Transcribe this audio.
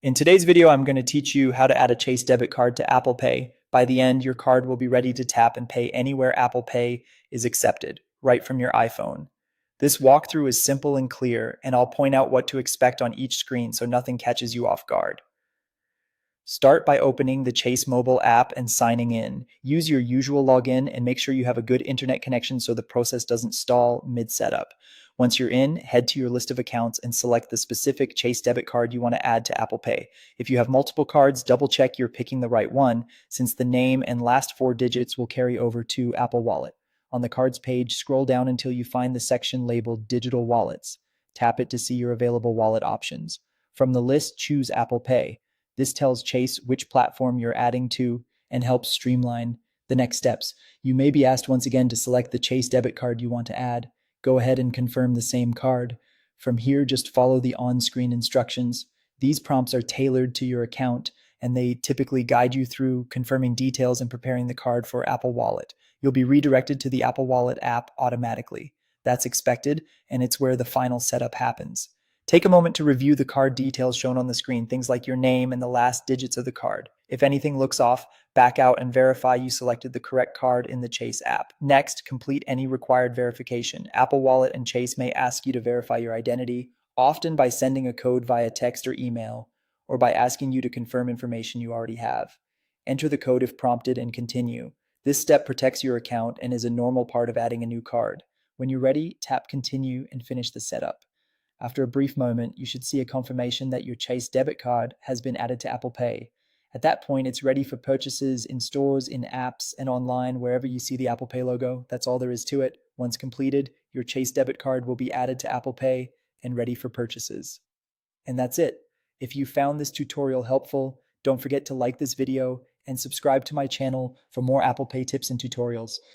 In today's video, I'm going to teach you how to add a Chase debit card to Apple Pay. By the end, your card will be ready to tap and pay anywhere Apple Pay is accepted, right from your iPhone. This walkthrough is simple and clear, and I'll point out what to expect on each screen so nothing catches you off guard. Start by opening the Chase mobile app and signing in. Use your usual login and make sure you have a good internet connection so the process doesn't stall mid-setup. Once you're in, head to your list of accounts and select the specific Chase debit card you want to add to Apple Pay. If you have multiple cards, double check you're picking the right one, since the name and last four digits will carry over to Apple Wallet. On the cards page, scroll down until you find the section labeled Digital Wallets. Tap it to see your available wallet options. From the list, choose Apple Pay. This tells Chase which platform you're adding to and helps streamline the next steps. You may be asked once again to select the Chase debit card you want to add. Go ahead and confirm the same card. From here, just follow the on-screen instructions. These prompts are tailored to your account, and they typically guide you through confirming details and preparing the card for Apple Wallet. You'll be redirected to the Apple Wallet app automatically. That's expected, and it's where the final setup happens. Take a moment to review the card details shown on the screen, things like your name and the last digits of the card. If anything looks off, back out and verify you selected the correct card in the Chase app. Next, complete any required verification. Apple Wallet and Chase may ask you to verify your identity, often by sending a code via text or email, or by asking you to confirm information you already have. Enter the code if prompted and continue. This step protects your account and is a normal part of adding a new card. When you're ready, tap continue and finish the setup. After a brief moment, you should see a confirmation that your Chase debit card has been added to Apple Pay. At that point, it's ready for purchases in stores, in apps, and online, wherever you see the Apple Pay logo. That's all there is to it. Once completed, your Chase debit card will be added to Apple Pay and ready for purchases. And that's it. If you found this tutorial helpful, don't forget to like this video and subscribe to my channel for more Apple Pay tips and tutorials.